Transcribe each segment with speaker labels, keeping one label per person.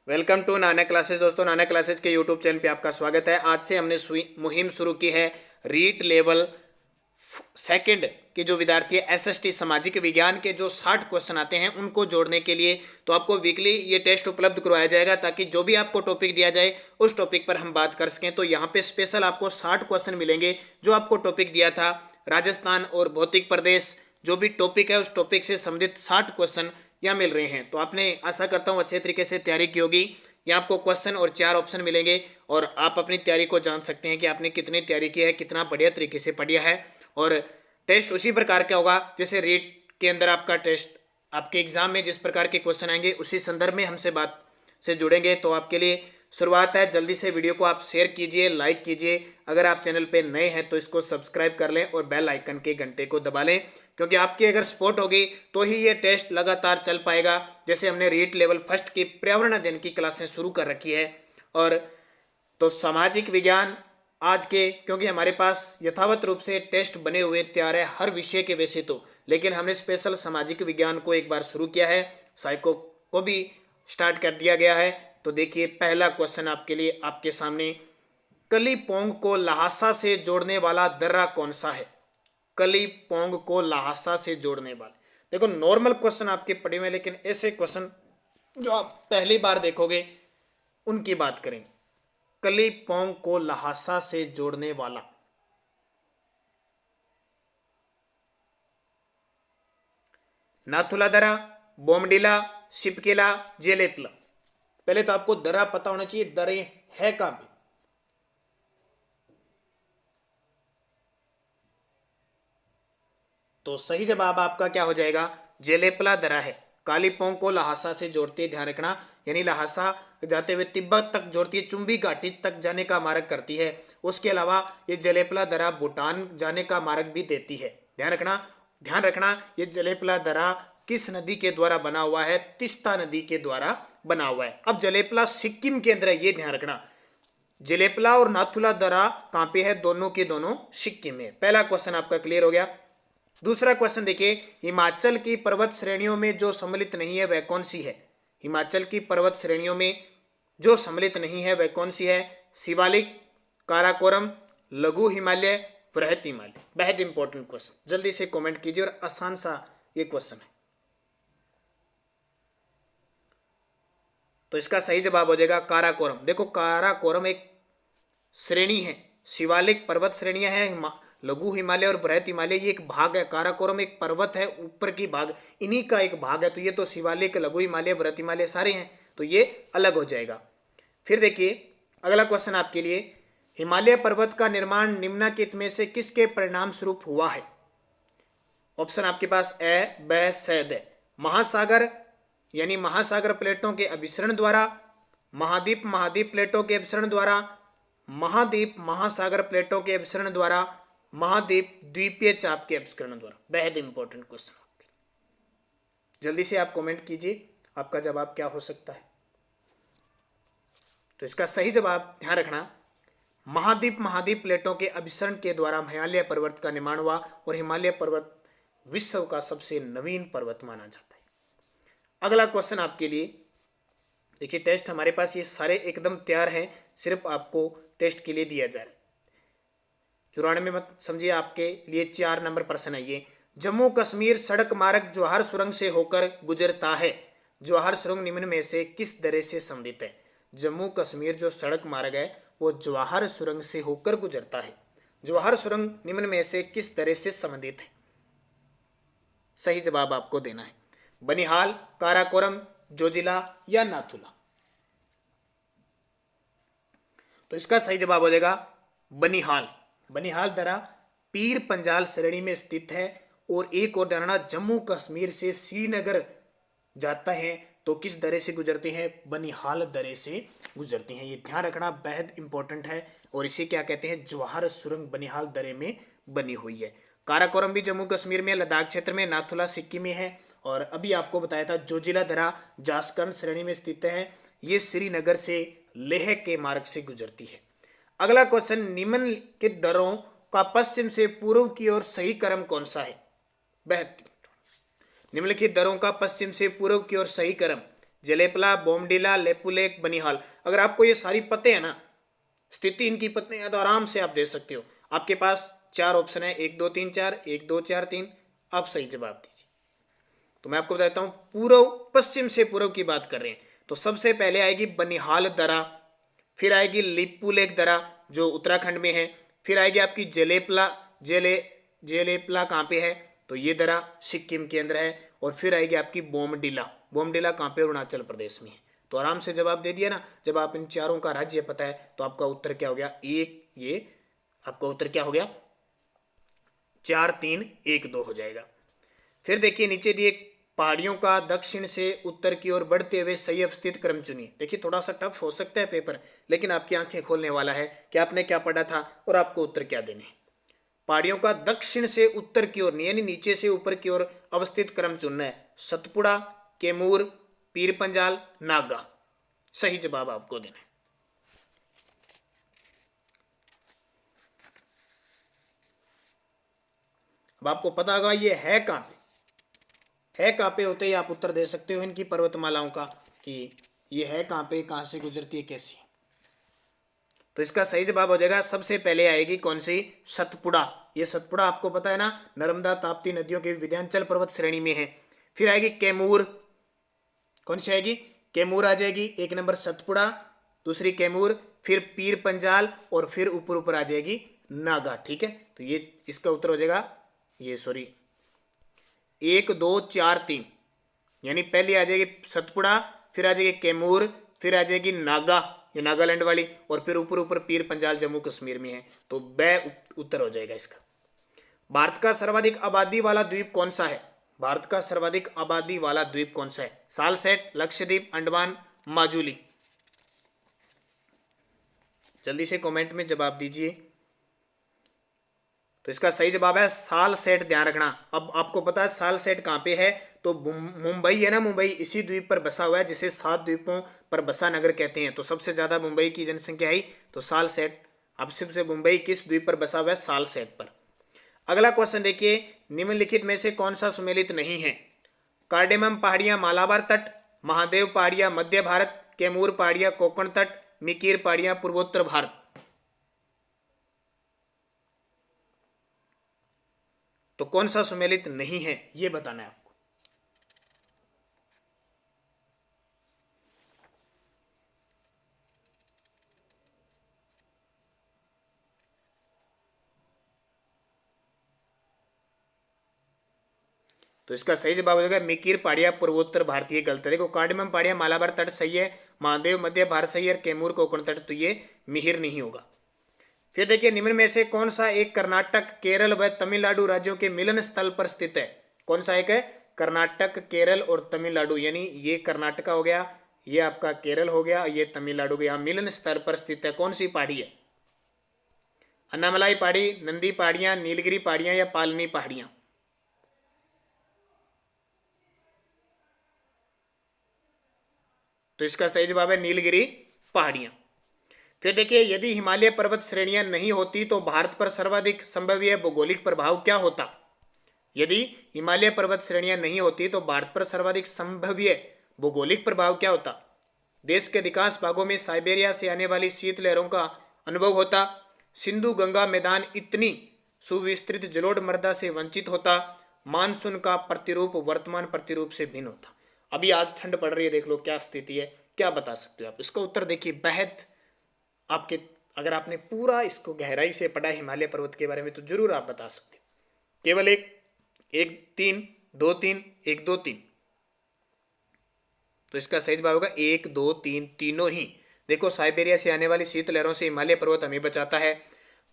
Speaker 1: Welcome to Nanak classes. दोस्तों, Nanak classes के YouTube channel पे आपका स्वागत है। आज से हमने मुहिम शुरू की है रीट लेवल सेकंड के जो विद्यार्थी है एसएसटी सामाजिक विज्ञान के जो 60 क्वेश्चन आते हैं उनको जोड़ने के लिए। तो आपको वीकली ये टेस्ट उपलब्ध करवाया जाएगा ताकि जो भी आपको टॉपिक दिया जाए उस टॉपिक पर हम बात कर सकें। तो यहाँ पे स्पेशल आपको 60 क्वेश्चन मिलेंगे। जो आपको टॉपिक दिया था राजस्थान और भौतिक प्रदेश, जो भी टॉपिक है उस टॉपिक से संबंधित 60 क्वेश्चन यहाँ मिल रहे हैं। तो आपने आशा करता हूँ अच्छे तरीके से तैयारी की होगी। यहाँ आपको क्वेश्चन और 4 ऑप्शन मिलेंगे और आप अपनी तैयारी को जान सकते हैं कि आपने कितनी तैयारी की है, कितना बढ़िया तरीके से पढ़िया है। और टेस्ट उसी प्रकार का होगा जैसे रीट के अंदर आपका टेस्ट, आपके एग्जाम में जिस प्रकार के क्वेश्चन आएंगे उसी संदर्भ में हमसे बात से जुड़ेंगे। तो आपके लिए शुरुआत है, जल्दी से वीडियो को आप शेयर कीजिए, लाइक कीजिए। अगर आप चैनल पे नए हैं तो इसको सब्सक्राइब कर लें और बेल आइकन के घंटे को दबा लें, क्योंकि आपकी अगर सपोर्ट होगी तो ही ये टेस्ट लगातार चल पाएगा। जैसे हमने रीट लेवल फर्स्ट की पर्यावरण अध्ययन की क्लासें शुरू कर रखी है। और तो सामाजिक विज्ञान आज के, क्योंकि हमारे पास यथावत रूप से टेस्ट बने हुए तैयार है हर विषय के वैसे तो, लेकिन हमने स्पेशल सामाजिक विज्ञान को एक बार शुरू किया है, साइको को भी स्टार्ट कर दिया गया है। तो देखिए पहला क्वेश्चन आपके लिए आपके सामने, कलीपोंग को लहासा से जोड़ने वाला दर्रा कौन सा है? कलीपोंग को लहासा से जोड़ने वाला, देखो नॉर्मल क्वेश्चन आपके पढ़े हुए, लेकिन ऐसे क्वेश्चन जो आप पहली बार देखोगे उनकी बात करेंगे। कलीपोंग को लहासा से जोड़ने वाला, नाथुला दर्रा, बोमडिला, शिपकिला, जेलेपला। पहले तो आपको दर्रा पता होना चाहिए, दर्रे है कहां पे। तो सही जवाब आपका क्या हो जाएगा? जेलेपला दर्रा है। कालीपोंग को लहासा से जोड़ती है, ध्यान रखना, यानी लहासा जाते हुए तिब्बत तक जोड़ती है, चुंबी घाटी तक जाने का मार्ग करती है। उसके अलावा ये जलेपला दर्रा भूटान जाने का मार्ग भी देती है। ध्यान रखना ये जलेपला दर्रा किस नदी के द्वारा बना हुआ है? तीस्ता नदी के द्वारा बना हुआ है। अब जलेपला सिक्किम के अंदर है, ये ध्यान रखना। जलेपला और नाथुला दर्रा कहां पे है? दोनों के दोनों सिक्किम में। पहला क्वेश्चन आपका क्लियर हो गया। दूसरा क्वेश्चन देखिए, हिमाचल की पर्वत श्रेणियों में जो सम्मिलित नहीं है वह कौन सी है? हिमाचल की पर्वत श्रेणियों में जो सम्मिलित नहीं है वह कौन सी है? शिवालिक, काराकोरम, लघु हिमालय, बृहत हिमालय। बेहद इंपॉर्टेंट क्वेश्चन, जल्दी से कमेंट कीजिए और आसान सा ये क्वेश्चन है। तो इसका सही जवाब हो जाएगा काराकोरम। देखो काराकोरम एक श्रेणी है, शिवालिक पर्वत श्रेणियां हैं, लघु हिमालय और बृहत हिमालय ये एक भाग है। काराकोरम एक पर्वत है, ऊपर की भाग इन्हीं का एक भाग है। तो ये तो शिवालिक, लघु हिमालय, बृहत हिमालय सारे हैं, तो ये अलग हो जाएगा। फिर देखिए अगला क्वेश्चन आपके लिए, हिमालय पर्वत का निर्माण निम्नलिखित में से किसके परिणाम स्वरूप हुआ है? ऑप्शन आपके पास ए, ब, स, द। महासागर यानी महासागर प्लेटों के अभिसरण द्वारा, महाद्वीप महाद्वीप प्लेटों के अभिसरण द्वारा, महाद्वीप महासागर प्लेटों के अभिसरण द्वारा, महाद्वीप द्वीपीय चाप के अभिसरण द्वारा। बेहद इंपॉर्टेंट क्वेश्चन, जल्दी से आप कमेंट कीजिए आपका जवाब क्या हो सकता है। तो इसका सही जवाब ध्यान रखना, महाद्वीप महाद्वीप प्लेटों के अभिसरण के द्वारा हिमालय पर्वत का निर्माण हुआ और हिमालय पर्वत विश्व का सबसे नवीन पर्वत माना जाता है। अगला क्वेश्चन आपके लिए देखिए, टेस्ट हमारे पास ये सारे एकदम तैयार हैं, सिर्फ आपको टेस्ट के लिए दिया जा रहा है। 94 मत समझिए, आपके लिए 4 नंबर प्रश्न है ये। जम्मू कश्मीर सड़क मार्ग जवाहर सुरंग से होकर गुजरता है। जवाहर सुरंग निम्न में से किस दर्रे से संबंधित है? जम्मू कश्मीर जो सड़क मार्ग है वो जवाहर सुरंग से होकर गुजरता है। जवाहर सुरंग निम्न में से किस दर्रे से संबंधित है? सही जवाब आपको देना है, बनिहाल, काराकोरम, जोजिला या नाथुला। तो इसका सही जवाब हो जाएगा बनिहाल। बनिहाल दर्रा पीर पंजाल श्रेणी में स्थित है। और एक और धारणा, जम्मू कश्मीर से श्रीनगर जाता है तो किस दर्रे से गुजरते हैं? बनिहाल दर्रे से गुजरते हैं। ये ध्यान रखना, बेहद इंपॉर्टेंट है। और इसे क्या कहते हैं? जवाहर सुरंग बनिहाल दर्रे में बनी हुई है। काराकोरम भी जम्मू कश्मीर में, लद्दाख क्षेत्र में, नाथुला सिक्किम में है। और अभी आपको बताया था जोजिला दर्रा जास्करण श्रेणी में स्थित है, ये श्रीनगर से लेह के मार्ग से गुजरती है। अगला क्वेश्चन, निम्नलिखित दर्रों का पश्चिम से पूर्व की ओर सही क्रम कौन सा है? बेहतरीन। निम्नलिखित दर्रों का पश्चिम से पूर्व की ओर सही क्रम, जलेपला, बोमडिला, लेपुलेक, बनिहाल। अगर आपको ये सारी पते हैं ना, स्थिति इनकी पते हैं, तो आराम से आप दे सकते हो। आपके पास 4 ऑप्शन है, 1 2 3 4, 1 2 4 3। आप सही जवाब दीजिए। तो मैं आपको बताता हूं, पूर्व पश्चिम से पूर्व की बात कर रहे हैं। तो सबसे पहले आएगी बनिहाल दरा, फिर आएगी लिपुलेक दरा जो उत्तराखंड में है, फिर आएगी आपकी जलेपला, जेलेपला कहाँ पे है, तो ये दरा सिक्किम के अंदर है, और फिर आएगी आपकी बोमडिला। बोमडिला कहाँ पे, अरुणाचल प्रदेश में है। तो आराम से जवाब दे दिया ना। जब आप इन चारों का राज्य पता है तो आपका उत्तर क्या हो गया, एक, ये आपका उत्तर क्या हो गया, 4 3 1 2 हो जाएगा। फिर देखिए नीचे दिए, पहाड़ियों का दक्षिण से उत्तर की ओर बढ़ते हुए सही अवस्थित क्रम चुनिए। देखिए थोड़ा सा टफ हो सकता है पेपर, लेकिन आपकी आंखें खोलने वाला है कि आपने क्या पढ़ा था और आपको उत्तर क्या देने। पहाड़ियों का दक्षिण से उत्तर की ओर यानी नीचे से ऊपर की ओर अवस्थित क्रम चुनना है। सतपुड़ा, कैमूर, पीर पंजाल, नागा। सही जवाब आपको देना है। अब आपको पता होगा ये है कहां पे, है कहां पे होते ही आप उत्तर दे सकते हो इनकी पर्वतमालाओं का, कि ये है कहां पे, कहां से गुजरती है, कैसी। तो इसका सही जवाब हो जाएगा, सबसे पहले आएगी कौन सी, सतपुड़ा। ये सतपुड़ा आपको पता है ना, नर्मदा ताप्ती नदियों के विंध्याचल पर्वत श्रेणी में है। फिर आएगी कैमूर, कौन सी आएगी, कैमूर आ जाएगी, एक नंबर सतपुड़ा, दूसरी कैमूर, फिर पीर पंजाल, और फिर ऊपर ऊपर आ जाएगी नागा। ठीक है, तो ये इसका उत्तर हो जाएगा, ये सॉरी 1 2 4 3, यानी पहले आ जाएगी सतपुड़ा, फिर आ जाएगी कैमूर, फिर आ जाएगी नागा, ये नागालैंड वाली, और फिर ऊपर ऊपर पीर पंजाल जम्मू कश्मीर में है। तो ब उत्तर हो जाएगा इसका। भारत का सर्वाधिक आबादी वाला द्वीप कौन सा है, भारत का सर्वाधिक आबादी वाला द्वीप कौन सा है, सालसेट, लक्षद्वीप, अंडमान, माजुली। जल्दी से कमेंट में जवाब दीजिए। तो इसका सही जवाब है सालसेट, ध्यान रखना। अब आपको पता है सालसेट कहाँ पे है, तो मुंबई है ना, मुंबई इसी द्वीप पर बसा हुआ है, जिसे 7 द्वीपों पर बसा नगर कहते हैं। तो सबसे ज्यादा मुंबई की जनसंख्या है, तो सालसेट। अब सबसे मुंबई किस द्वीप पर बसा हुआ है, सालसेट पर। अगला क्वेश्चन देखिए, निम्नलिखित में से कौन सा सुमेलित नहीं है, कार्डेमम पहाड़ियां मालाबार तट, महादेव पहाड़ियां मध्य भारत, कैमूर पहाड़ियां कोंकण तट, मिकीर पहाड़ियां पूर्वोत्तर भारत। तो कौन सा सुमेलित नहीं है ये बताना है आपको। तो इसका सही जवाब हो जाएगा मिकीर पहाड़ियां पूर्वोत्तर भारतीय। गलत है, देखो कार्डेमम पहाड़ियां मालाबार तट सही है, महादेव मध्य भारत सही है, और कैमूर कोंकण तट, तो ये मिहिर नहीं होगा। फिर देखिए, निम्न में से कौन सा एक कर्नाटक, केरल व तमिलनाडु राज्यों के मिलन स्थल पर स्थित है, कौन सा एक है, कर्नाटक, केरल और तमिलनाडु, यानी ये कर्नाटका हो गया, ये आपका केरल हो गया, ये तमिलनाडु के यहाँ मिलन स्थल पर स्थित है। कौन सी पहाड़ी है, अन्नामलाई पहाड़ी, नंदी पहाड़ियां, नीलगिरी पहाड़ियां, या पालनी पहाड़ियां। तो इसका सही जवाब है नीलगिरी पहाड़ियां। फिर देखिए, यदि हिमालय पर्वत श्रेणियां नहीं होती तो भारत पर सर्वाधिक संभवीय भौगोलिक प्रभाव क्या होता, यदि हिमालय पर्वत श्रेणियां नहीं होती तो भारत पर सर्वाधिक संभवीय भौगोलिक प्रभाव क्या होता, देश के अधिकांश भागों में साइबेरिया से आने वाली शीतलहरों का अनुभव होता, सिंधु गंगा मैदान इतनी सुविस्तृत जलोढ़ मृदा से वंचित होता, मानसून का प्रतिरूप वर्तमान प्रतिरूप से भिन्न होता। अभी आज ठंड पड़ रही है, देख लो क्या स्थिति है, क्या बता सकते हो आप। इसका उत्तर देखिए, बेहद आपके, अगर आपने पूरा इसको गहराई से पढ़ा हिमालय पर्वत के बारे में तो जरूर आप बता सकते। केवल एक 1 3 2 3 1 2 3। तो इसका सही जवाब होगा 1 2 3 तीनों ही। देखो, साइबेरिया से आने वाली शीतलहरों से हिमालय पर्वत हमें बचाता है।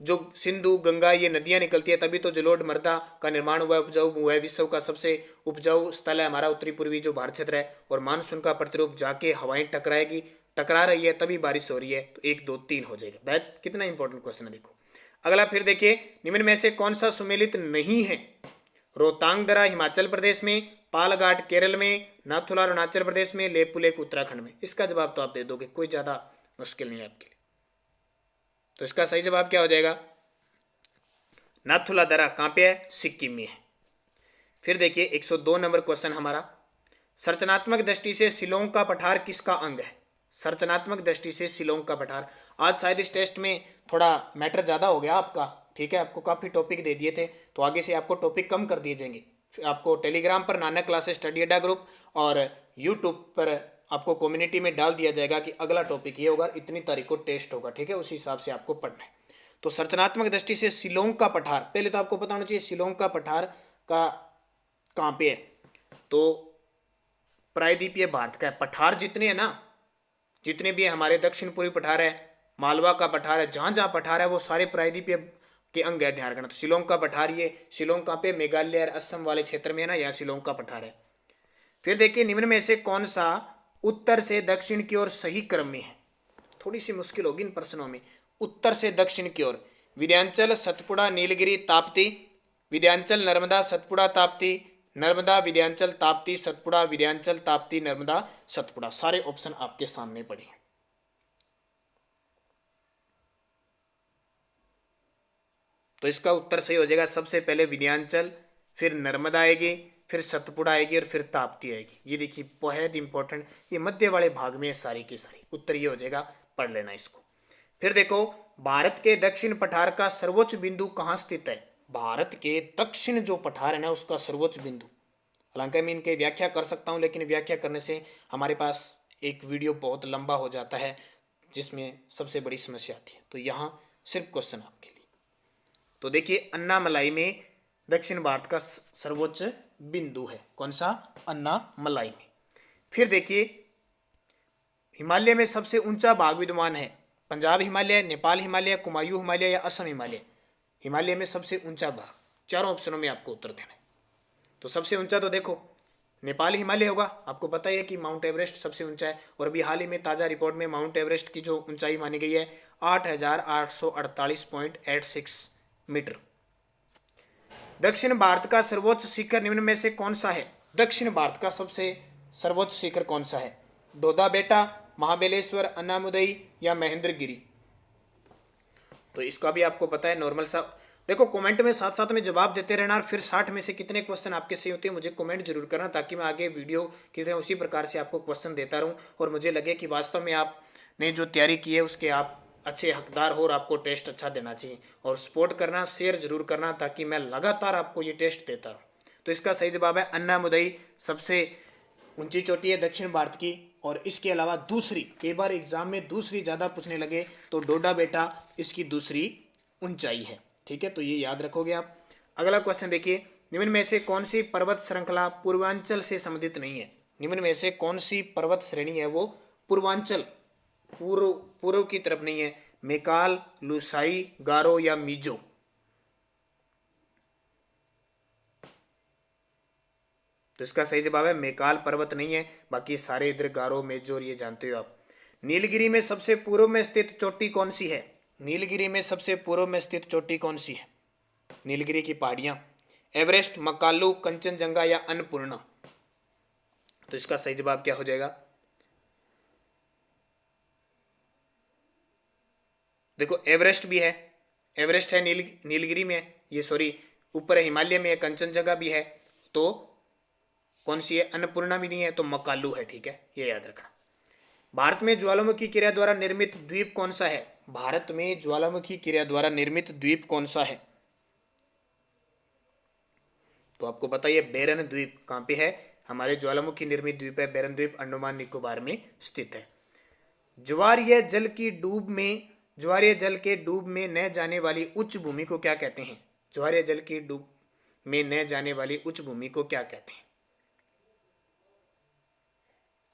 Speaker 1: जो सिंधु गंगा ये नदियां निकलती है, तभी तो जलोढ़ मृदा का निर्माण हुआ है, उपजाऊ हुआ है, विश्व का सबसे उपजाऊ स्थल है हमारा उत्तरी पूर्वी जो भारत क्षेत्र है। और मानसून का प्रतिरूप जाके हवाएं टकराएगी, टकरा रही है तभी बारिश हो रही है। तो 1 2 3 हो जाएगा। बहुत कितना इंपॉर्टेंट क्वेश्चन है। देखो अगला, फिर देखिए, निम्न में से कौन सा सुमेलित नहीं है, रोहतांग दर्रा हिमाचल प्रदेश में, पालघाट केरल में, नाथुला अरुणाचल प्रदेश में, लेपुलेख उत्तराखंड में। इसका जवाब तो आप दे दोगे, कोई ज्यादा मुश्किल नहीं है आपके लिए। तो इसका सही जवाब क्या हो जाएगा, नाथुला दर्रा कहां पे है, सिक्किम में है। फिर देखिए 102 नंबर क्वेश्चन हमारा, संरचनात्मक दृष्टि से शिलोंग का पठार किसका अंग है? संरचनात्मक दृष्टि से शिलोंग का पठार। आज शायद इस टेस्ट में थोड़ा मैटर ज़्यादा हो गया आपका, ठीक है, आपको काफ़ी टॉपिक दे दिए थे, तो आगे से आपको टॉपिक कम कर दिए जाएंगे। आपको टेलीग्राम पर नानक क्लासेस स्टडी अड्डा ग्रुप और यूट्यूब पर आपको कम्युनिटी में डाल दिया जाएगा कि अगला टॉपिक ये होगा, इतनी तारीख को टेस्ट होगा, ठीक है, उसी हिसाब से आपको पढ़ना है। तो संरचनात्मक दृष्टि से शिलोंग का पठार, पहले तो आपको पता होना चाहिए शिलोंग का पठार का कहाँ पे है। तो प्रायद्वीपीय भारत का है। पठार जितने हैं ना, जितने भी हमारे दक्षिण पूर्वी पठार है, मालवा का पठार है, जहां जहां पठार है वो सारे प्रायद्वीपीय के अंग है, ध्यान रखना। तो शिलोंग का पठार, ये शिलोंग कहाँ पे, मेघालय और असम वाले क्षेत्र में है ना, यहाँ शिलोंग का पठार है। फिर देखिए निम्न में से कौन सा उत्तर से दक्षिण की ओर सही क्रम में है? थोड़ी सी मुश्किल होगी इन प्रश्नों में। उत्तर से दक्षिण की ओर, विंध्याचल, सतपुड़ा, नीलगिरी, ताप्ती, विंध्याचल, नर्मदा, सतपुड़ा, ताप्ती, नर्मदा, विंध्याचल, ताप्ती, सतपुड़ा, विंध्याचल, ताप्ती, नर्मदा, सतपुड़ा। सारे ऑप्शन आपके सामने पड़े हैं। तो इसका उत्तर सही हो जाएगा, सबसे पहले विंध्याचल, फिर नर्मदा आएगी, फिर सतपुड़ा आएगी और फिर ताप्ती आएगी। ये देखिए बहुत इंपॉर्टेंट, ये मध्य वाले भाग में है सारी की सारी। उत्तर ये हो जाएगा, पढ़ लेना इसको। फिर देखो, भारत के दक्षिण पठार का सर्वोच्च बिंदु कहाँ स्थित है? भारत के दक्षिण जो पठार है ना, उसका सर्वोच्च बिंदु, हालांकि मैं इनकी व्याख्या कर सकता हूँ, लेकिन व्याख्या करने से हमारे पास एक वीडियो बहुत लंबा हो जाता है, जिसमें सबसे बड़ी समस्या आती है। तो यहाँ सिर्फ क्वेश्चन आपके लिए। तो देखिए अन्नामलाई में दक्षिण भारत का सर्वोच्च बिंदु है। कौन सा? अन्नामलाई में। फिर देखिए हिमालय में सबसे ऊंचा भाग विद्यमान है, पंजाब हिमालय, नेपाल हिमालय, कुमायूं हिमालय या असम हिमालय। हिमालय में सबसे ऊंचा भाग, चारों ऑप्शनों में आपको उत्तर देना है। तो सबसे ऊंचा तो देखो नेपाल हिमालय होगा, आपको पता ही है कि माउंट एवरेस्ट सबसे ऊंचा है, और अभी हाल ही में ताज़ा रिपोर्ट में माउंट एवरेस्ट की जो ऊंचाई मानी गई है 8,848.86 मीटर। दक्षिण भारत का सर्वोच्च शिखर निम्न में से कौन सा है? दक्षिण भारत का सबसे सर्वोच्च शिखर कौन सा है? दोदा बेटा, महाबलेश्वर, अन्नामुदई या महेंद्रगिरी? तो इसका भी आपको पता है, नॉर्मल सा। देखो कमेंट में साथ साथ में जवाब देते रहना, और फिर 60 में से कितने क्वेश्चन आपके सही होते हैं मुझे कमेंट जरूर करना, ताकि मैं आगे वीडियो की तरह उसी प्रकार से आपको क्वेश्चन देता रहूं और मुझे लगे कि वास्तव में आपने जो तैयारी की है उसके आप अच्छे हकदार हो और आपको टेस्ट अच्छा देना चाहिए। और सपोर्ट करना, शेयर जरूर करना, ताकि मैं लगातार आपको ये टेस्ट देता रहूँ। तो इसका सही जवाब है अन्नामुदई, सबसे ऊंची चोटी है दक्षिण भारत की। और इसके अलावा दूसरी, कई बार एग्जाम में दूसरी ज़्यादा पूछने लगे, तो डोडा बेटा इसकी दूसरी ऊंचाई है, ठीक है, तो ये याद रखोगे आप। अगला क्वेश्चन देखिए, निम्न में से कौन सी पर्वत श्रृंखला पूर्वांचल से संबंधित नहीं है? निम्न में से कौन सी पर्वत श्रेणी है वो पूर्वांचल, पूर्व की तरफ नहीं है? मेकाल, लुसाई, गारो या मीजो? तो इसका सही जवाब है मेकाल पर्वत नहीं है, बाकी सारे इधर गारो, मेजोर ये जानते हो आप। नीलगिरी में सबसे पूर्व में स्थित चोटी कौन सी है? नीलगिरी में सबसे पूर्व में स्थित चोटी कौन सी है? नीलगिरी की पहाड़ियां, एवरेस्ट, मकालू, कंचनजंगा या अन्नपूर्णा? तो इसका सही जवाब क्या हो जाएगा? देखो एवरेस्ट भी है, एवरेस्ट है नीलगिरी में है, ये सॉरी ऊपर है, हिमालय में है, कंचनजंगा भी है, तो कौन सी है? अन्नपूर्णा भी नहीं है, तो मकालू है, ठीक है, ये याद रखना। भारत में ज्वालामुखी क्रिया द्वारा निर्मित द्वीप कौन सा है? भारत में ज्वालामुखी क्रिया द्वारा निर्मित द्वीप कौन सा है? तो आपको पता है बेरन द्वीप कहां पे है? हमारे ज्वालामुखी निर्मित द्वीप है बेरन द्वीप, अंडमान निकोबार में स्थित है। ज्वारीय जल की डूब में, ज्वारीय जल के डूब में न जाने वाली उच्च भूमि को क्या कहते हैं? ज्वारीय जल की डूब में न जाने वाली उच्च भूमि को क्या कहते हैं?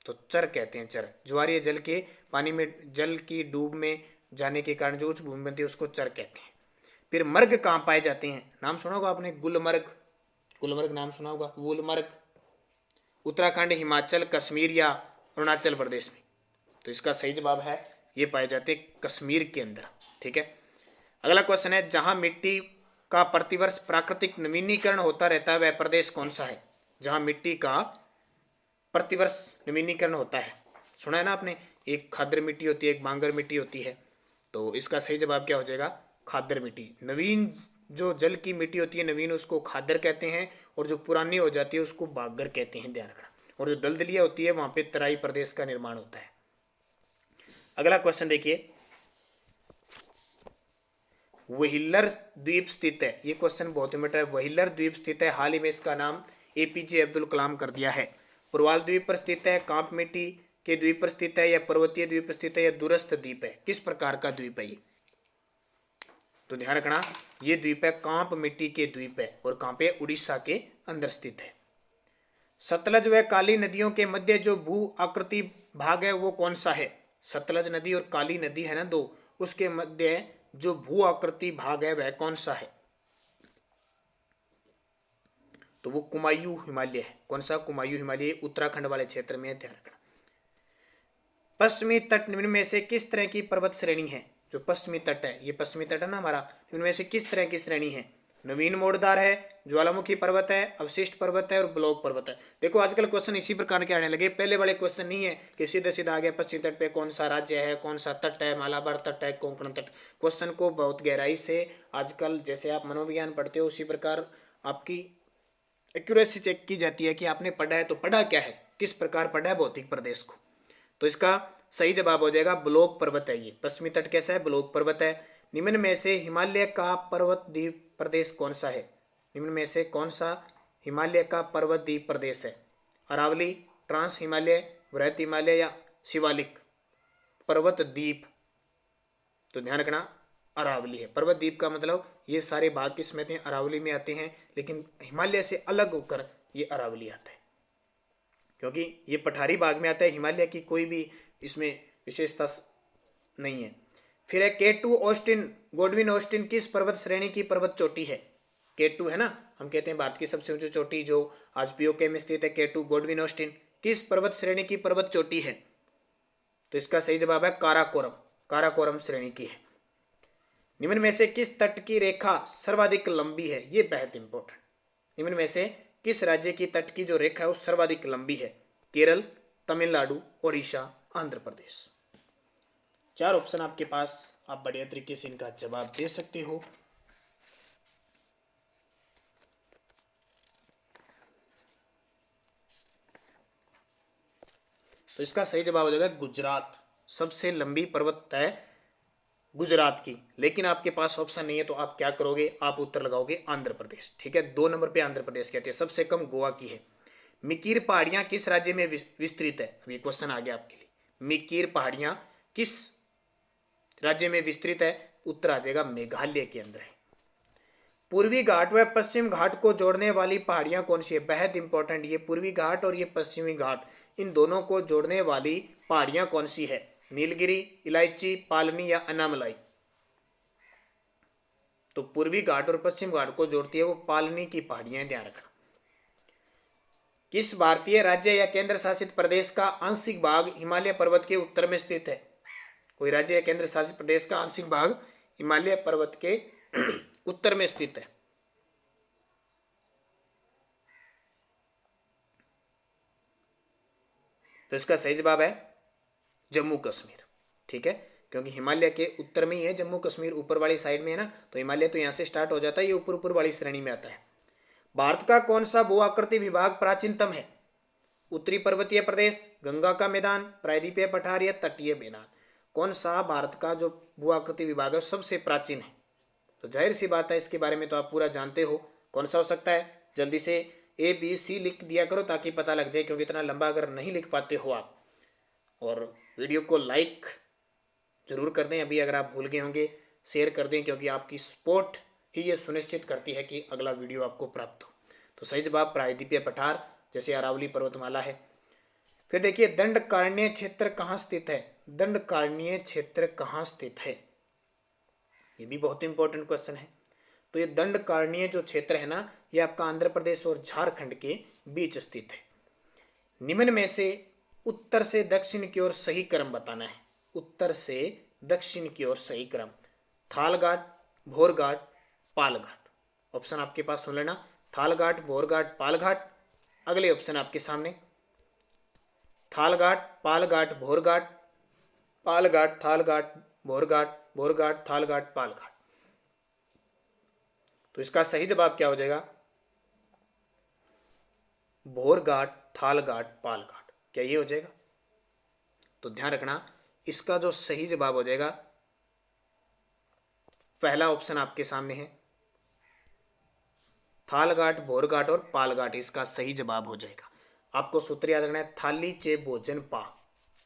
Speaker 1: तो चर कहते हैं, चर। ज्वारीय जल के पानी में, जल की डूब में जाने के कारण जो उच्च भूमि बनती है उसको चर कहते हैं। फिर मर्ग कहाँ पाए जाते हैं? नाम सुना होगा आपने, गुलमर्ग, गुलमर्ग नाम सुना होगा, गुलमर्ग उत्तराखंड, हिमाचल, कश्मीर या अरुणाचल प्रदेश में? तो इसका सही जवाब है ये पाए जाते कश्मीर के अंदर, ठीक है। अगला क्वेश्चन है, जहां मिट्टी का प्रतिवर्ष प्राकृतिक नवीनीकरण होता रहता है वह प्रदेश कौन सा है? जहां मिट्टी का प्रतिवर्ष नवीनीकरण होता है, सुना है ना आपने, एक खादर मिट्टी होती है, एक बांगर मिट्टी होती है। तो इसका सही जवाब क्या हो जाएगा? खादर मिट्टी। नवीन जो जल की मिट्टी होती है नवीन, उसको खादर कहते हैं, और जो पुरानी हो जाती है उसको बागर कहते हैं, ध्यान रखना। और जो दलदलिया होती है वहां पे तराई प्रदेश का निर्माण होता है। अगला क्वेश्चन देखिए, व्हीलर द्वीप स्थित है, ये क्वेश्चन बहुत इंपॉर्टेंट है। व्हीलर द्वीप स्थित है, हाल ही में इसका नाम एपीजे अब्दुल कलाम कर दिया है। पुरवाल द्वीप पर स्थित है, कांप मिट्टी के द्वीप पर स्थित है, या पर्वतीय द्वीप पर स्थित है, या दूरस्थ द्वीप है, किस प्रकार का द्वीप है ये? तो ध्यान रखना, ये द्वीप है कांप मिट्टी के द्वीप है, और कहां पे? उड़ीसा के अंदर स्थित है। सतलज व काली नदियों के मध्य जो भू आकृति भाग है वो कौन सा है? सतलज नदी और काली नदी है ना दो, उसके मध्य जो भू आकृति भाग है वह कौन सा है? तो वो कुमायूं हिमालय है। कौन सा? कुमायूं हिमालय, उत्तराखंड वाले क्षेत्र में है, ध्यान रखना। पश्चिमी तट निम्न में से किस तरह की पर्वत श्रेणी है? जो पश्चिमी तट है, ये पश्चिमी तट है ना हमारा, इनमें से किस तरह की श्रेणी है? नवीन मोड़दार है, ज्वालामुखी पर्वत है, अवशिष्ट पर्वत है, और ब्लॉक पर्वत है। देखो आजकल क्वेश्चन इसी प्रकार के आने लगे, पहले वाले क्वेश्चन नहीं है कि सीधा सीधा आ गया पश्चिमी तट पे कौन सा राज्य है, कौन सा तट है, मालाबार तट है, कोंकण तट। क्वेश्चन को बहुत गहराई से आजकल जैसे आप मनोविज्ञान पढ़ते हो उसी प्रकार आपकी एक्यूरेसी चेक की जाती है कि आपने पढ़ा है तो पढ़ा क्या है, किस प्रकार पढ़ा है भौतिक प्रदेश को। तो इसका सही जवाब हो जाएगा ब्लॉक पर्वत है। ये पश्चिमी तट कैसा है? ब्लॉक पर्वत है। निम्न में से हिमालय का पर्वत द्वीप प्रदेश कौन सा है? निम्न में से कौन सा हिमालय का पर्वत द्वीप प्रदेश है? अरावली, ट्रांस हिमालय, वृहत हिमालय, या शिवालिक पर्वत द्वीप? तो ध्यान रखना, अरावली है। पर्वत द्वीप का मतलब ये सारे भाग किस में आते हैं? अरावली में आते हैं, लेकिन हिमालय से अलग होकर ये अरावली आता है, क्योंकि ये पठारी भाग में आता है। हिमालय की कोई भी इसमें विशेषता नहीं है। फिर है K2 ऑस्टिन, गोडविन ऑस्टिन किस पर्वत श्रेणी की पर्वत चोटी है? K2 है ना, हम कहते हैं भारत की सबसे ऊंची चोटी जो आज पीओके में स्थित है, K2 गोडविन ऑस्टिन किस पर्वत श्रेणी की पर्वत चोटी है? तो इसका सही जवाब है काराकोरम, काराकोरम श्रेणी की है। निम्न में से किस तट की रेखा सर्वाधिक लंबी है? ये बेहद इंपॉर्टेंट। निम्न में से किस राज्य की तट की जो रेखा है वो सर्वाधिक लंबी है? केरल, तमिलनाडु, ओडिशा, आंध्र प्रदेश। 4 ऑप्शन आपके पास, आप बढ़िया तरीके से इनका जवाब दे सकते हो। तो इसका सही जवाब हो जाएगा गुजरात। सबसे लंबी पर्वत है गुजरात की, लेकिन आपके पास ऑप्शन नहीं है तो आप क्या करोगे? आप उत्तर लगाओगे आंध्र प्रदेश। ठीक है, 2 नंबर पे आंध्र प्रदेश कहते हैं। सबसे कम गोवा की है। मिकीर पहाड़ियां किस राज्य में विस्तृत है? अब ये क्वेश्चन आ गया आपके लिए। मिकीर पहाड़ियां किस राज्य में विस्तृत है? उत्तर आ जाएगा मेघालय के अंदर है। पूर्वी घाट व पश्चिम घाट को जोड़ने वाली पहाड़ियां कौन सी है? बेहद इंपॉर्टेंट, ये पूर्वी घाट और ये पश्चिमी घाट, इन दोनों को जोड़ने वाली पहाड़ियां कौन सी है? नीलगिरी, इलायची, पालनी, या अनामलाई? तो पूर्वी घाट और पश्चिम घाट को जोड़ती है वो पालनी की पहाड़ियां, ध्यान रखना। किस भारतीय राज्य या केंद्र शासित प्रदेश का आंशिक भाग हिमालय पर्वत के उत्तर में स्थित है? कोई राज्य या केंद्र शासित प्रदेश का आंशिक भाग हिमालय पर्वत के उत्तर में स्थित है? तो इसका सही जवाब है जम्मू कश्मीर। ठीक है, क्योंकि हिमालय के उत्तर में ही है जम्मू कश्मीर, ऊपर वाली साइड में है ना, तो हिमालय तो यहां से स्टार्ट हो जाता है, ये ऊपर ऊपर वाली श्रेणी में आता है। भारत का कौन सा भू आकृति विभाग प्राचीनतम है? उत्तरी पर्वतीय प्रदेश, गंगा का मैदान, प्रायद्वीपीय पठार, या तटीय मैदान? कौन सा भारत का जो भू आकृति विभाग है सबसे प्राचीन है? तो जाहिर सी बात है इसके बारे में तो आप पूरा जानते हो, कौन सा हो सकता है? जल्दी से ABC लिख दिया करो ताकि पता लग जाए, क्योंकि इतना लंबा अगर नहीं लिख पाते हो आप। और वीडियो को लाइक जरूर कर दें, अभी अगर आप भूल गए होंगे शेयर कर दें, क्योंकि आपकी सपोर्ट ही ये सुनिश्चित करती है कि अगला वीडियो आपको प्राप्त हो। तो सही जवाब प्रायद्वीपीय पठार, जैसे अरावली पर्वतमाला है। फिर देखिए, दंडकारण्य क्षेत्र कहाँ स्थित है? दंडकारण्य क्षेत्र कहाँ स्थित है? ये भी बहुत इंपॉर्टेंट क्वेश्चन है। तो ये दंडकारण्य जो क्षेत्र है ना, ये आपका आंध्र प्रदेश और झारखंड के बीच स्थित है। निम्न में से उत्तर से दक्षिण की ओर सही क्रम बताना है। उत्तर से दक्षिण की ओर सही क्रम। थालघाट, भोरघाट, पालघाट। ऑप्शन आपके पास सुन लेना, थालघाट, भोरघाट, पालघाट। अगले ऑप्शन आपके सामने, थालघाट, पालघाट, भोरघाट, पालघाट, थालघाट, भोरघाट, भोरघाट, थालघाट, पालघाट। तो इसका सही जवाब क्या हो जाएगा? भोरघाट, थालघाट पालघाट। क्या ये हो जाएगा? तो ध्यान रखना, इसका जो सही जवाब हो जाएगा पहला ऑप्शन आपके सामने है, थालघाट, भोरघाट और पालघाट इसका सही जवाब हो जाएगा। आपको सूत्र याद रखना है, थाली चे भोजन पा,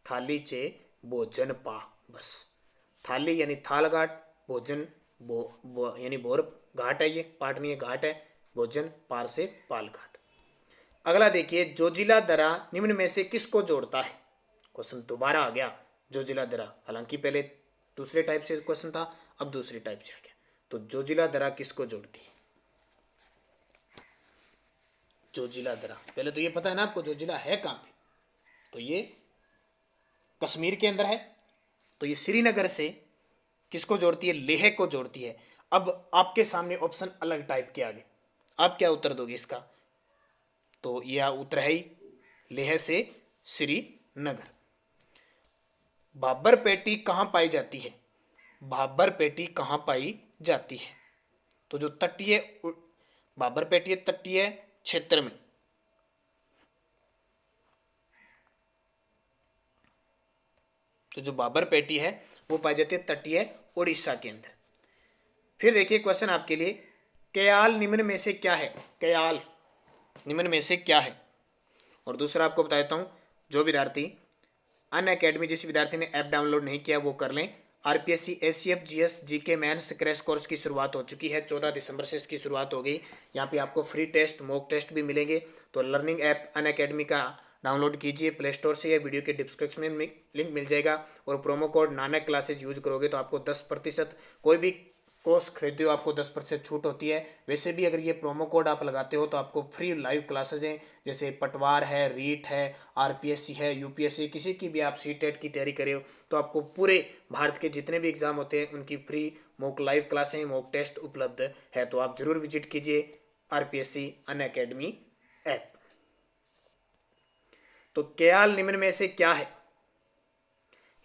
Speaker 1: थाली चे भोजन पा, बस। थाली यानी थालघाट, भोजन यानी भोर घाट है, ये पाट नहीं है, घाट है, भोजन पार से पालघाट। अगला देखिए, जोजिला दरा निम्न में से किसको जोड़ता है? क्वेश्चन दोबारा आ गया, जोजिला दरा, हालांकि पहले दूसरे टाइप से क्वेश्चन था, अब दूसरे टाइप से आ गया। तो जोजिला दरा किसको जोड़ती है? जोजिला दरा, पहले तो ये पता है ना आपको जोजिला है कहां पे, तो ये कश्मीर के अंदर है। तो ये श्रीनगर से किसको जोड़ती है? लेह को जोड़ती है। अब आपके सामने ऑप्शन अलग टाइप के आगे, आप क्या उत्तर दोगे इसका? तो यह उत्तर है ही, लेह से श्रीनगर। भाबर पेटी कहां पाई जाती है? भाबर पेटी कहां पाई जाती है? तो जो तटीय भाबर पेटी तटीय क्षेत्र में, तो जो बाबर पेटी है वो पाई जाती है तटीय उड़ीसा के अंदर। फिर देखिए क्वेश्चन आपके लिए, कयाल निम्न में से क्या है? कयाल निम्न में से क्या है? और दूसरा आपको बता देता हूं, जो विद्यार्थी अनअकैडमी, जिस विद्यार्थी ने ऐप डाउनलोड नहीं किया वो कर लें। RPSC, ACF, GS, GK mains crash course की शुरुआत हो चुकी है, 14 दिसंबर से इसकी शुरुआत हो गई। यहाँ पे आपको फ्री टेस्ट, मॉक टेस्ट भी मिलेंगे। तो लर्निंग ऐप अनअकैडमी का डाउनलोड कीजिए प्ले स्टोर से, या वीडियो के डिस्क्रिप्शन में लिंक मिल जाएगा। और promo code Nanak classes use करोगे तो आपको 10%, कोई भी कोर्स खरीदते हो आपको 10% छूट होती है। वैसे भी अगर ये प्रोमो कोड आप लगाते हो तो आपको फ्री लाइव क्लासेज हैं, जैसे पटवार है, रीट है, आरपीएससी है, यूपीएससी, किसी की भी आप सीटेट की तैयारी करे हो तो आपको पूरे भारत के जितने भी एग्जाम होते हैं उनकी फ्री मॉक लाइव क्लासें, मॉक टेस्ट उपलब्ध है। तो आप जरूर विजिट कीजिए आरपीएससी अनअकैडमी ऐप। तो कयाल निम्न में से क्या है?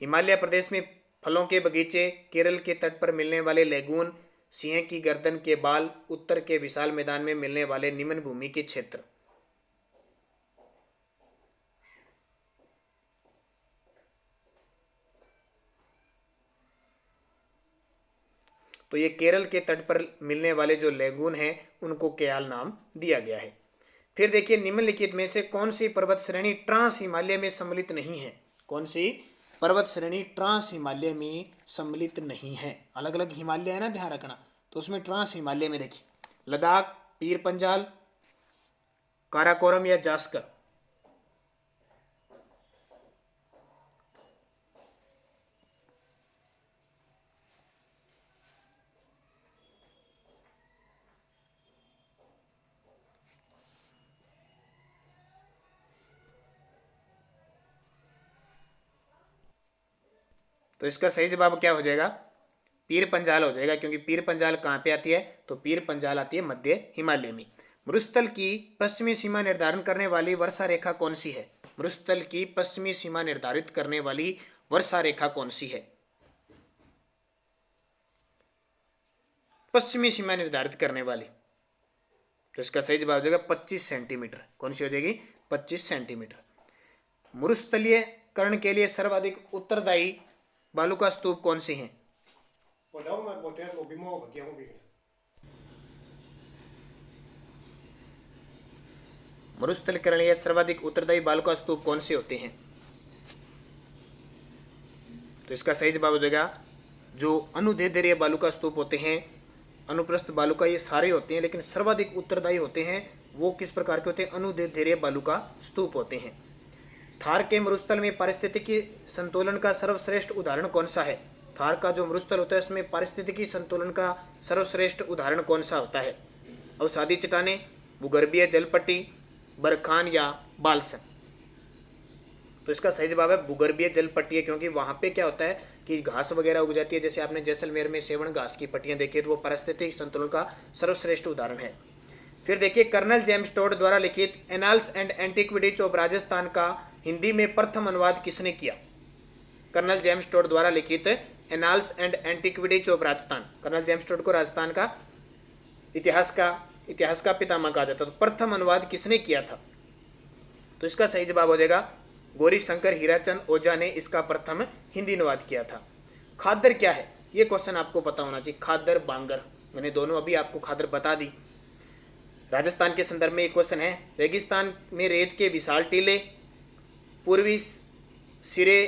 Speaker 1: हिमालय प्रदेश में फलों के बगीचे, केरल के तट पर मिलने वाले लेगून, सिंह की गर्दन के बाल, उत्तर के विशाल मैदान में मिलने वाले निम्न भूमि के क्षेत्र। तो ये केरल के तट पर मिलने वाले जो लेगून हैं उनको कयाल नाम दिया गया है। फिर देखिए, निम्नलिखित में से कौन सी पर्वत श्रेणी ट्रांस हिमालय में सम्मिलित नहीं है? कौन सी पर्वत श्रेणी ट्रांस हिमालय में सम्मिलित नहीं है? अलग अलग हिमालय है ना, ध्यान रखना। तो उसमें ट्रांस हिमालय में देखिए, लद्दाख, पीर पंजाल, काराकोरम या जास्कर। तो इसका सही जवाब क्या हो जाएगा? पीर पंजाल हो जाएगा, क्योंकि पीर पंजाल कहाँ पे आती है? तो पीर पंजाल आती है मध्य हिमालय में। मरुस्थल की पश्चिमी सीमा निर्धारण करने वाली वर्षा रेखा कौन सी है? मरुस्थल की पश्चिमी सीमा निर्धारित करने वाली वर्षा रेखा कौन सी है? पश्चिमी सीमा निर्धारित करने वाली, तो इसका सही जवाब हो जाएगा 25 सेंटीमीटर। कौन सी हो जाएगी? 25 सेंटीमीटर। मरुस्थलीयकरण के लिए सर्वाधिक उत्तरदायी बालू का स्तूप कौन से हैं? मरुस्थलीकरण या सर्वाधिक उत्तरदायी बालू का स्तूप कौन से होते हैं? तो इसका सही जवाब हो जाएगा, जो अनुदैर्ध्य बालू का स्तूप होते हैं, अनुप्रस्थ बालू का, ये सारे होते हैं, लेकिन सर्वाधिक उत्तरदायी होते हैं वो किस प्रकार के होते हैं? अनुदैर्ध्य बालू का स्तूप होते हैं। थार के मरुस्थल में पारिस्थितिकी संतुलन का सर्वश्रेष्ठ उदाहरण कौन सा है? थार का जो मरुस्थल होता है उसमें पारिस्थितिकी संतुलन का सर्वश्रेष्ठ उदाहरण कौन सा होता है? अवसादी चट्टानें, भूगर्भीय जलपट्टी, बरखान या बालसन। तो इसका सही जवाब है भूगर्भीय जलपट्टी, क्योंकि वहां पे क्या होता है कि घास वगैरह उग जाती है। जैसे आपने जैसलमेर में सेवन घास की पट्टियां देखी तो वो पारिस्थितिक संतुलन का सर्वश्रेष्ठ उदाहरण है। फिर देखिए, कर्नल जेम्स टोड द्वारा लिखित annals and antiquities of Rajasthan का हिंदी में प्रथम अनुवाद किसने किया? कर्नल जेम्स टोड द्वारा लिखित annals and antiquities of Rajasthan, colonel James Tod को राजस्थान का इतिहास का पितामह कहा जाता है। तो प्रथम अनुवाद किसने किया था? तो इसका सही जवाब हो जाएगा गौरी शंकर हीराचंद ओझा ने इसका प्रथम हिंदी अनुवाद किया था। खादर क्या है, ये क्वेश्चन आपको पता होना चाहिए। खादर बांगर, मैंने दोनों अभी आपको खादर बता दी। राजस्थान के संदर्भ में एक क्वेश्चन है, रेगिस्तान में रेत के विशाल टीले, पूर्वी सिरे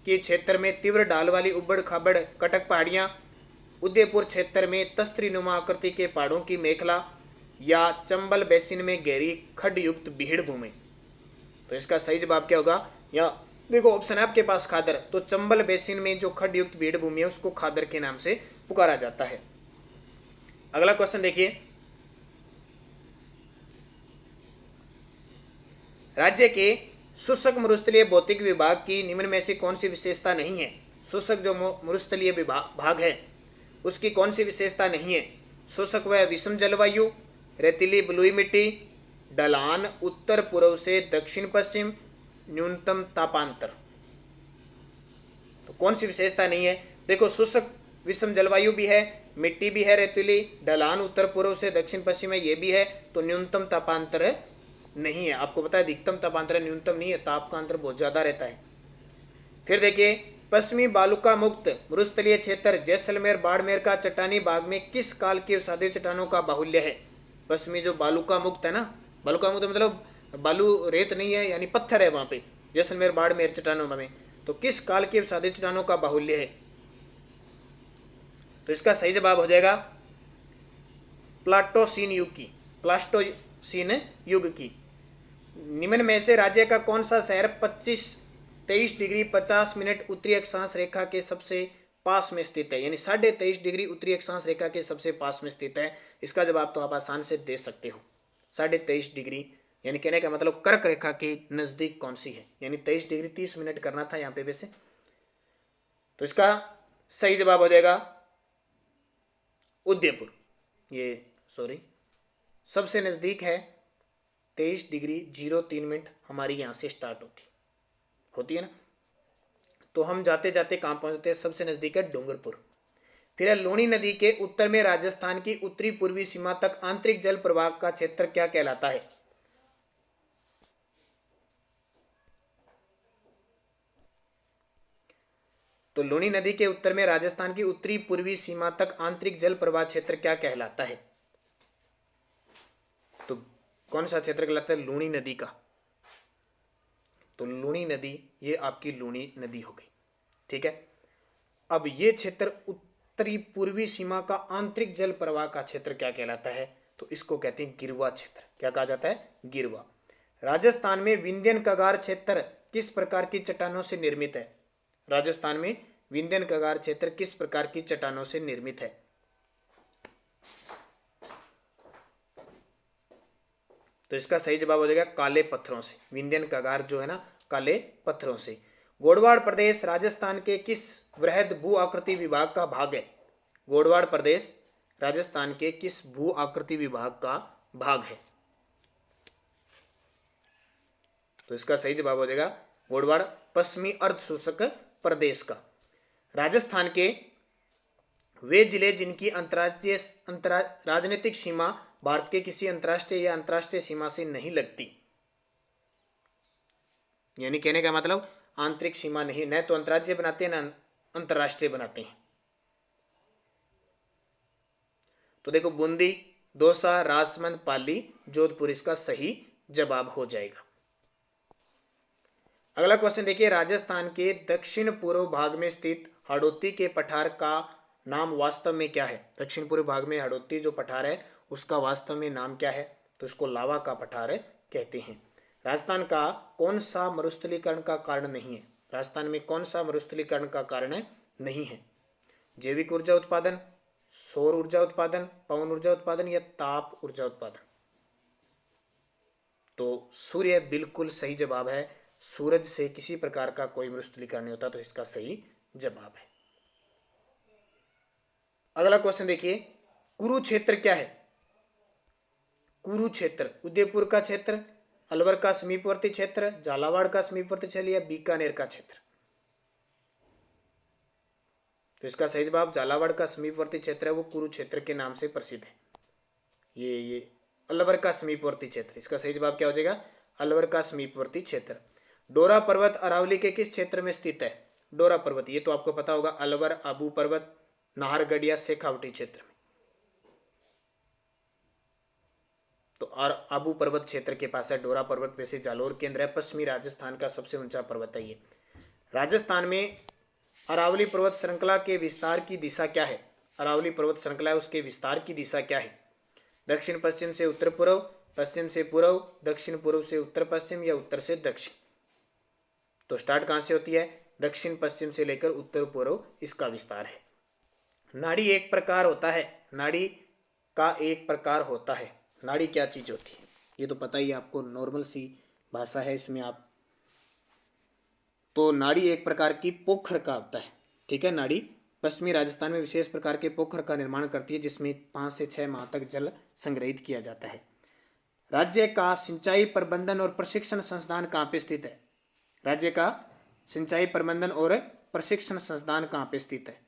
Speaker 1: के क्षेत्र में तीव्र ढाल वाली उबड़ खाबड़ कटक पहाड़ियाँ, उदयपुर क्षेत्र में तस्त्रीनुमा आकृति के पहाड़ों की मेखला, या चंबल बेसिन में गहरी खड्ड युक्त भीड़ भूमि। तो इसका सही जवाब क्या होगा, या देखो ऑप्शन है आपके पास खादर, तो चंबल बेसिन में जो खड्ड युक्त भीड़ भूमि है उसको खादर के नाम से पुकारा जाता है। अगला क्वेश्चन देखिए, राज्य के शुष्क मरुस्थलीय भौतिक विभाग की निम्न में से कौन सी विशेषता नहीं है। शुष्क जो मरुस्थलीय भाग है उसकी कौन सी विशेषता नहीं है। शुष्क व विषम जलवायु, रेतीली बलुई मिट्टी, ढलान उत्तर पूर्व से दक्षिण पश्चिम, न्यूनतम तापांतर। तो कौन सी विशेषता नहीं है, देखो शुष्क विषम जलवायु भी है, मिट्टी भी है रेतीली, ढलान उत्तर पूर्व से दक्षिण पश्चिम है, ये भी है, तो न्यूनतम तापांतर नहीं है। आपको पता है अधिकतम तापांतर न्यूनतम नहीं है, ताप का अंतर बहुत ज्यादा रहता है। फिर देखिए, पश्चिमी बालुका मुक्त मरुस्थलीय क्षेत्र जैसलमेर बाड़मेर का चट्टानी भाग में किस काल के उसादे चट्टानों का बाहुल्य है। पश्चिमी जो बालुका मुक्त है ना, बालुका मुक्त मतलब बालू रेत नहीं है, यानी पत्थर है वहां पे, जैसलमेर बाड़मेर चट्टानों में, तो किस काल के उसादे चट्टानों का बाहुल्य है। तो इसका सही जवाब हो जाएगा प्लाटोसीन युग की, प्लास्टोसीन युग की। निम्न में से राज्य का कौन सा शहर 23 डिग्री 50 मिनट उत्तरी अक्षांश रेखा के सबसे पास में स्थित है, यानी 23.5 डिग्री उत्तरी अक्षांश रेखा के सबसे पास में स्थित है। इसका जवाब तो आप आसान से दे सकते हो, 23.5 डिग्री, यानी कहने का मतलब कर्क रेखा के नजदीक कौन सी है, यानी 23 डिग्री 30 मिनट करना था यहाँ पे वैसे। तो इसका सही जवाब हो जाएगा उदयपुर, ये सॉरी सबसे नजदीक है 23 डिग्री 03 मिनट हमारी यहाँ से स्टार्ट होती है ना। तो हम जाते जाते कहाँ पहुँचते हैं, सबसे नज़दीक है डूंगरपुर। फिर है लूणी नदी के उत्तर में राजस्थान की उत्तरी पूर्वी सीमा तक आंतरिक जल प्रवाह का क्षेत्र क्या कहलाता है। तो लूणी नदी के उत्तर में राजस्थान की उत्तरी पूर्वी सीमा तक आंतरिक जल प्रवाह क्षेत्र क्या कहलाता है। तो कौन सा क्षेत्र कहलाता है, लूणी नदी का। तो लूणी नदी ये आपकी लूणी नदी हो गई, ठीक है। अब ये क्षेत्र उत्तरी पूर्वी सीमा का आंतरिक जल प्रवाह का क्षेत्र क्या कहलाता है, तो इसको कहते हैं गिरवा क्षेत्र। क्या कहा जाता है, गिरवा। राजस्थान में विंध्यन कगार क्षेत्र किस प्रकार की चट्टानों से निर्मित है। राजस्थान में विंध्यन कगार क्षेत्र किस प्रकार की चट्टानों से निर्मित है। तो इसका सही जवाब हो जाएगा काले पत्थरों से। विंध्यन कगार जो है ना, काले पत्थरों से। गोडवाड़ प्रदेश राजस्थान के किस वृहद भू आकृति विभाग का भाग है। गोडवाड़ प्रदेश राजस्थान के किस भू आकृति विभाग का भाग है। तो इसका सही जवाब हो जाएगा गोडवाड़ पश्चिमी अर्ध शुष्क प्रदेश का। राजस्थान के वे जिले जिनकी अंतर्राज्यीय राजनीतिक सीमा भारत के किसी अंतर्राष्ट्रीय या अंतर्राष्ट्रीय सीमा से नहीं लगती, यानी कहने का मतलब आंतरिक सीमा नहीं, न तो अंतर्राज्यीय बनाते हैं न अंतर्राष्ट्रीय बनाते हैं। तो देखो बूंदी, दौसा, राजसमंद, पाली, जोधपुर इसका सही जवाब हो जाएगा। अगला क्वेश्चन देखिए, राजस्थान के दक्षिण पूर्व भाग में स्थित हाड़ौती के पठार का नाम वास्तव में क्या है। दक्षिण पूर्व भाग में हाड़ौती जो पठार है उसका वास्तव में नाम क्या है, तो इसको लावा का पठार कहते हैं। राजस्थान का कौन सा मरुस्थलीकरण का कारण नहीं है। राजस्थान में कौन सा मरुस्थलीकरण का कारण नहीं है। जैविक ऊर्जा उत्पादन, सौर ऊर्जा उत्पादन, पवन ऊर्जा उत्पादन या ताप ऊर्जा उत्पादन। तो सूर्य बिल्कुल सही जवाब है। सूरज से किसी प्रकार का कोई मरुस्थलीकरण नहीं होता, तो इसका सही जवाब है। अगला क्वेश्चन देखिए, कुरुक्षेत्र क्या है। कुरुक्षेत्र उदयपुर का क्षेत्र, अलवर का समीपवर्ती क्षेत्र, झालावाड़ का समीपवर्ती क्षेत्र या बीकानेर का क्षेत्र। तो इसका सही जवाब झालावाड़ का समीपवर्ती क्षेत्र है, वो कुरुक्षेत्र के नाम से प्रसिद्ध है। ये अलवर का समीपवर्ती क्षेत्र, इसका सही जवाब क्या हो जाएगा, अलवर का समीपवर्ती क्षेत्र। डोरा पर्वत अरावली के किस क्षेत्र में स्थित है? डोरा पर्वत ये तो आपको पता होगा, अलवर, आबू पर्वत, नाहरगढ़, शेखावटी क्षेत्र में। तो और आबू पर्वत क्षेत्र के पास है डोरा पर्वत। वैसे जालोर केंद्र है, पश्चिमी राजस्थान का सबसे ऊंचा पर्वत है ये। राजस्थान में अरावली पर्वत श्रृंखला के विस्तार की दिशा क्या है? अरावली पर्वत श्रृंखला है, उसके विस्तार की दिशा क्या है? दक्षिण पश्चिम से उत्तर पूर्व, पश्चिम से पूर्व, दक्षिण पूर्व से उत्तर पश्चिम, या उत्तर से दक्षिण? तो स्टार्ट कहां से होती है? दक्षिण पश्चिम से लेकर उत्तर पूर्व इसका विस्तार है। नाड़ी एक प्रकार होता है, नाड़ी का एक प्रकार होता है। नाड़ी क्या चीज होती है? ये तो पता ही है आपको, नॉर्मल सी भाषा है इसमें आप। तो नाड़ी एक प्रकार की पोखर का होता है, ठीक है। नाड़ी पश्चिमी राजस्थान में विशेष प्रकार के पोखर का निर्माण करती है, जिसमें 5 से 6 माह तक जल संग्रहित किया जाता है। राज्य का सिंचाई प्रबंधन और प्रशिक्षण संस्थान कहाँ पे स्थित है? राज्य का सिंचाई प्रबंधन और प्रशिक्षण संस्थान कहाँ पे स्थित है?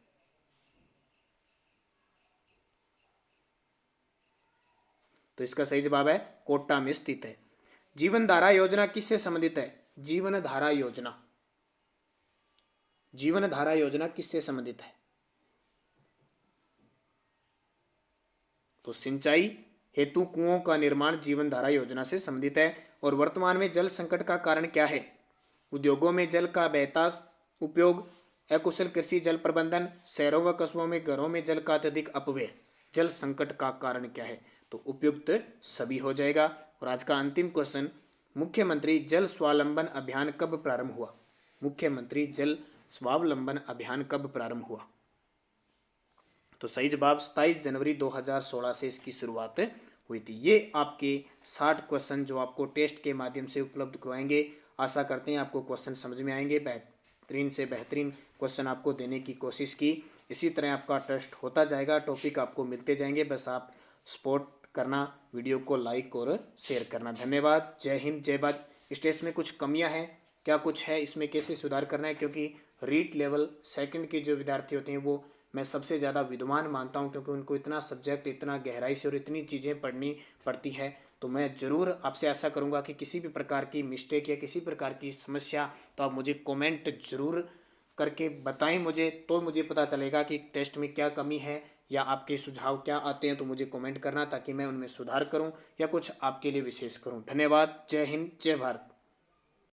Speaker 1: तो इसका सही जवाब है कोटा में स्थित है। जीवन धारा योजना किससे संबंधित है? जीवन धारा योजना, जीवन धारा योजना किससे संबंधित है? तो सिंचाई हेतु कुओं का निर्माण जीवन धारा योजना से संबंधित है। और वर्तमान में जल संकट का कारण क्या है? उद्योगों में जल का बेहतर उपयोग, अकुशल कृषि, जल प्रबंधन, शहरों व कस्बों में घरों में जल का अत्यधिक अपव्यय। जल संकट का कारण क्या है? तो उपयुक्त सभी हो जाएगा। और आज का अंतिम क्वेश्चन, मुख्यमंत्री जल स्वावलंबन अभियान कब प्रारंभ हुआ? मुख्यमंत्री जल स्वावलंबन अभियान कब प्रारंभ हुआ? तो सही जवाब 27 जनवरी 2016 से इसकी शुरुआत हुई थी। ये आपके 60 क्वेश्चन जो आपको टेस्ट के माध्यम से उपलब्ध करवाएंगे। आशा करते हैं आपको क्वेश्चन समझ में आएंगे। बेहतरीन से बेहतरीन क्वेश्चन आपको देने की कोशिश की। इसी तरह आपका टेस्ट होता जाएगा, टॉपिक आपको मिलते जाएंगे। बस आप सपोर्ट करना, वीडियो को लाइक और शेयर करना। धन्यवाद। जय हिंद, जय भारत। इस टेस्ट में कुछ कमियां हैं, क्या कुछ है, इसमें कैसे सुधार करना है, क्योंकि रीट लेवल सेकंड के जो विद्यार्थी होते हैं वो मैं सबसे ज़्यादा विद्वान मानता हूं, क्योंकि उनको इतना सब्जेक्ट इतना गहराई से और इतनी चीज़ें पढ़नी पड़ती है। तो मैं ज़रूर आपसे आशा करूंगा कि किसी भी प्रकार की मिस्टेक या किसी प्रकार की समस्या तो आप मुझे कमेंट जरूर करके बताएं मुझे, तो मुझे पता चलेगा कि टेस्ट में क्या कमी है या आपके सुझाव क्या आते हैं। तो मुझे कमेंट करना ताकि मैं उनमें सुधार करूं या कुछ आपके लिए विशेष करूं। धन्यवाद। जय हिंद, जय भारत।